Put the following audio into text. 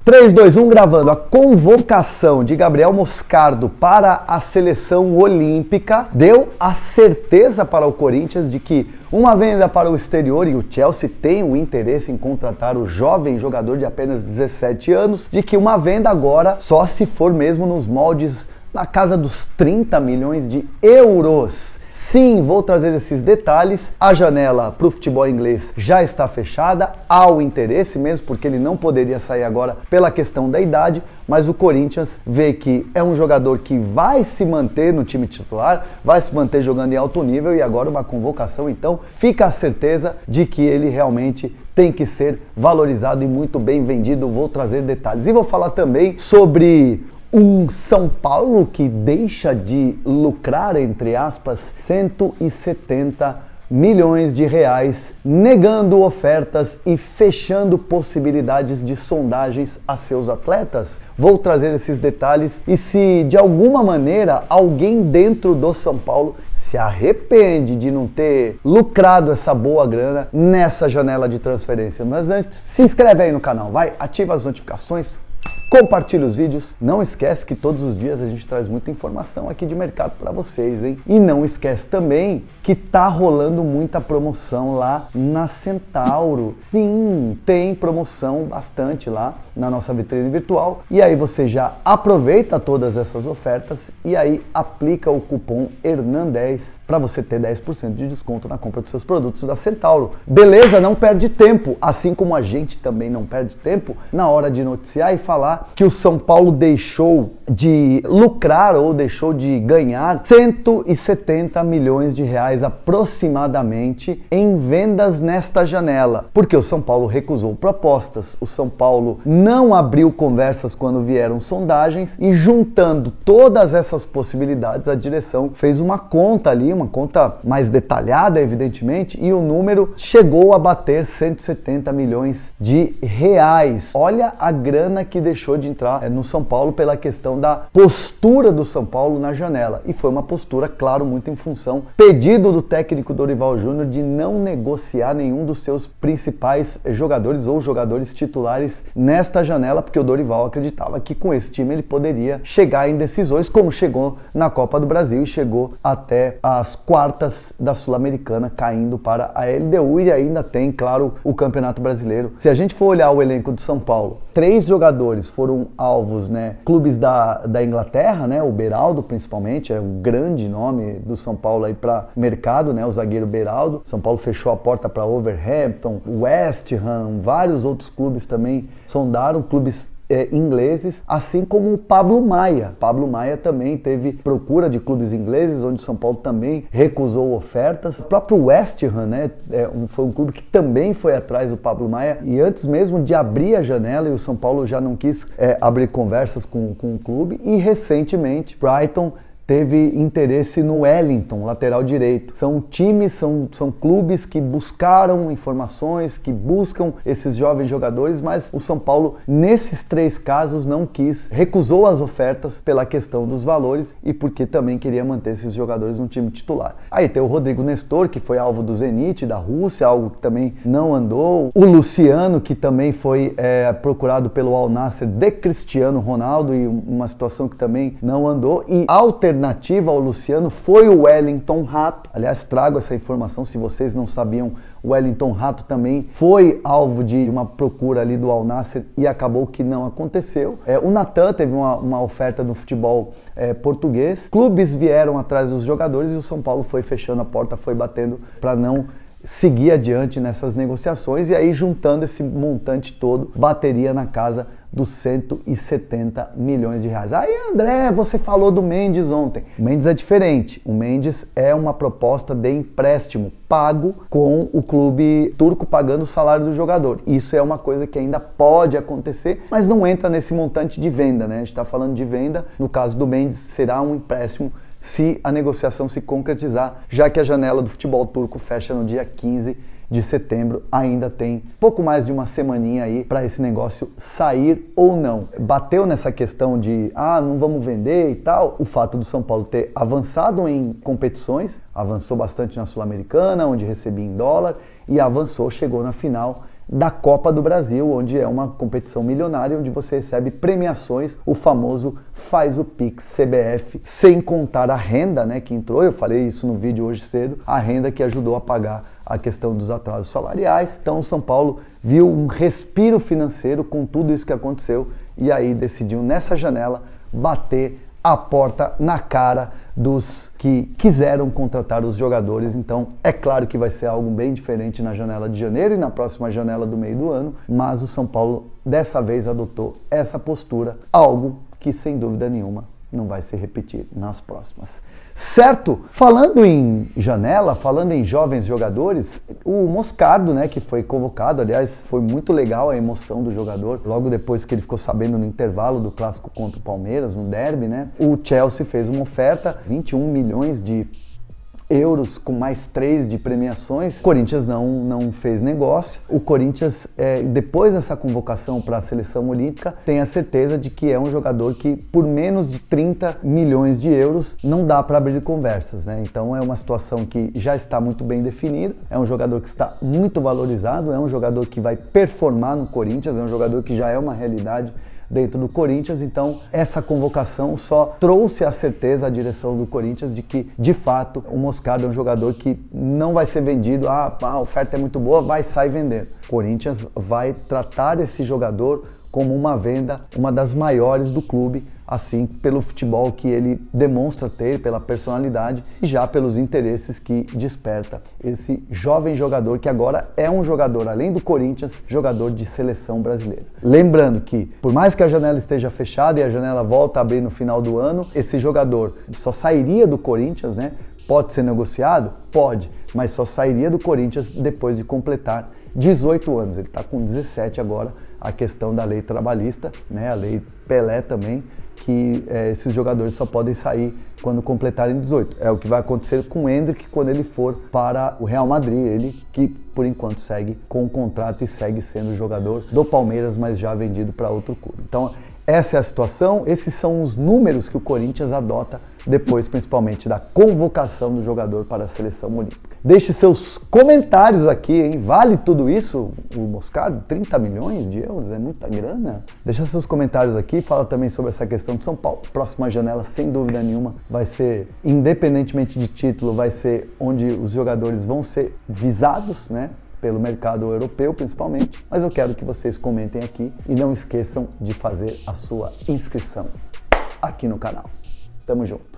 3, 2, 1, gravando. A convocação de Gabriel Moscardo para a seleção olímpica deu a certeza para o Corinthians de que uma venda para o exterior, e o Chelsea tem o interesse em contratar o jovem jogador de apenas 17 anos, de que uma venda agora só se for mesmo nos moldes na casa dos 30 milhões de euros. Sim, vou trazer esses detalhes. A janela para o futebol inglês já está fechada, há o interesse mesmo, porque ele não poderia sair agora pela questão da idade, mas o Corinthians vê que é um jogador que vai se manter no time titular, vai se manter jogando em alto nível, e agora uma convocação, então fica a certeza de que ele realmente tem que ser valorizado e muito bem vendido. Vou trazer detalhes. E vou falar também sobre um São Paulo que deixa de lucrar, entre aspas, 170 milhões de reais, negando ofertas e fechando possibilidades de sondagens a seus atletas. Vou trazer esses detalhes e se de alguma maneira alguém dentro do São Paulo se arrepende de não ter lucrado essa boa grana nessa janela de transferência. Mas antes, se inscreve aí no canal, vai, ativa as notificações, compartilha os vídeos. Não esquece que todos os dias a gente traz muita informação aqui de mercado para vocês, hein? E não esquece também que tá rolando muita promoção lá na Centauro. Sim, tem promoção bastante lá na nossa vitrine virtual. E aí você já aproveita todas essas ofertas e aí aplica o cupom HERNAN10 para você ter 10% de desconto na compra dos seus produtos da Centauro. Beleza? Não perde tempo, assim como a gente também não perde tempo na hora de noticiar e falar que o São Paulo deixou de lucrar ou deixou de ganhar 170 milhões de reais aproximadamente em vendas nesta janela, porque o São Paulo recusou propostas, o São Paulo não abriu conversas quando vieram sondagens, e juntando todas essas possibilidades, a direção fez uma conta ali, uma conta mais detalhada, evidentemente, e o número chegou a bater 170 milhões de reais. Olha a grana que deixou de entrar no São Paulo pela questão da postura do São Paulo na janela. E foi uma postura, claro, muito em função pedido do técnico Dorival Júnior de não negociar nenhum dos seus principais jogadores ou jogadores titulares nesta janela, porque o Dorival acreditava que com esse time ele poderia chegar em decisões, como chegou na Copa do Brasil e chegou até as quartas da Sul-Americana, caindo para a LDU, e ainda tem, claro, o Campeonato Brasileiro. Se a gente for olhar o elenco do São Paulo, 3 jogadores foram alvos, né? Clubes da Inglaterra, né? O Beraldo, principalmente, é um grande nome do São Paulo aí para mercado, né? O zagueiro Beraldo. São Paulo fechou a porta para Wolverhampton, West Ham, vários outros clubes também sondaram, clubes ingleses, assim como o Pablo Maia. Pablo Maia também teve procura de clubes ingleses, onde o São Paulo também recusou ofertas. O próprio West Ham, né, foi um clube que também foi atrás do Pablo Maia, e antes mesmo de abrir a janela, e o São Paulo já não quis abrir conversas com o clube. E recentemente, Brighton teve interesse no Wellington, lateral direito. São times, são clubes que buscaram informações, que buscam esses jovens jogadores, mas o São Paulo, nesses 3 casos, não quis, recusou as ofertas pela questão dos valores e porque também queria manter esses jogadores no time titular. Aí tem o Rodrigo Nestor, que foi alvo do Zenit, da Rússia, algo que também não andou. O Luciano, que também foi procurado pelo Al Nassr de Cristiano Ronaldo, e uma situação que também não andou. E alternativa ao Luciano foi o Wellington Rato. Aliás, trago essa informação, se vocês não sabiam, o Wellington Rato também foi alvo de uma procura ali do Al Nassr e acabou que não aconteceu. O Natan teve uma oferta no futebol português. Clubes vieram atrás dos jogadores e o São Paulo foi fechando a porta, foi batendo para não seguir adiante nessas negociações, e aí juntando esse montante todo, bateria na casa dos 170 milhões de reais. Aí, André, você falou do Mendes ontem. O Mendes é diferente. O Mendes é uma proposta de empréstimo pago, com o clube turco pagando o salário do jogador. Isso é uma coisa que ainda pode acontecer, mas não entra nesse montante de venda, né? A gente está falando de venda. No caso do Mendes, será um empréstimo se a negociação se concretizar, já que a janela do futebol turco fecha no dia 15 de setembro, ainda tem pouco mais de uma semaninha aí para esse negócio sair ou não. Bateu nessa questão de, não vamos vender e tal, o fato do São Paulo ter avançado em competições, avançou bastante na Sul-Americana, onde recebia em dólar, e avançou, chegou na final da Copa do Brasil, onde é uma competição milionária, onde você recebe premiações, o famoso faz o Pix CBF, sem contar a renda, né, que entrou, eu falei isso no vídeo hoje cedo, a renda que ajudou a pagar a questão dos atrasos salariais. Então o São Paulo viu um respiro financeiro com tudo isso que aconteceu e aí decidiu nessa janela bater a porta na cara dos que quiseram contratar os jogadores. Então é claro que vai ser algo bem diferente na janela de janeiro e na próxima janela do meio do ano, mas o São Paulo dessa vez adotou essa postura, algo que sem dúvida nenhuma não vai se repetir nas próximas. Certo? Falando em janela, falando em jovens jogadores, o Moscardo, né, que foi convocado, aliás, foi muito legal a emoção do jogador, logo depois que ele ficou sabendo no intervalo do clássico contra o Palmeiras, no derby, né, o Chelsea fez uma oferta, 21 milhões de euros com mais 3 de premiações. O Corinthians não fez negócio. O Corinthians, depois dessa convocação para a seleção olímpica, tem a certeza de que é um jogador que por menos de 30 milhões de euros não dá para abrir conversas, né? Então é uma situação que já está muito bem definida, é um jogador que está muito valorizado, é um jogador que vai performar no Corinthians, é um jogador que já é uma realidade dentro do Corinthians. Então essa convocação só trouxe a certeza à direção do Corinthians de que, de fato, o Moscardo é um jogador que não vai ser vendido, a oferta é muito boa, vai sair vendendo. O Corinthians vai tratar esse jogador como uma venda, uma das maiores do clube, assim pelo futebol que ele demonstra ter, pela personalidade e já pelos interesses que desperta esse jovem jogador que agora é um jogador, além do Corinthians, jogador de seleção brasileira. Lembrando que, por mais que a janela esteja fechada e a janela volta a abrir no final do ano, esse jogador só sairia do Corinthians, né? Pode ser negociado? Pode, mas só sairia do Corinthians depois de completar 18 anos. Ele está com 17 agora, a questão da lei trabalhista, né? A lei Pelé também, que esses jogadores só podem sair quando completarem 18. É o que vai acontecer com o Endrick quando ele for para o Real Madrid, ele que por enquanto segue com o contrato e segue sendo jogador do Palmeiras, mas já vendido para outro clube. Então essa é a situação, esses são os números que o Corinthians adota depois, principalmente, da convocação do jogador para a seleção olímpica. Deixe seus comentários aqui, hein? Vale tudo isso, o Moscardo? 30 milhões de euros? É muita grana? Deixa seus comentários aqui, fala também sobre essa questão de São Paulo. Próxima janela, sem dúvida nenhuma, vai ser, independentemente de título, vai ser onde os jogadores vão ser visados, né? Pelo mercado europeu principalmente, mas eu quero que vocês comentem aqui e não esqueçam de fazer a sua inscrição aqui no canal. Tamo junto!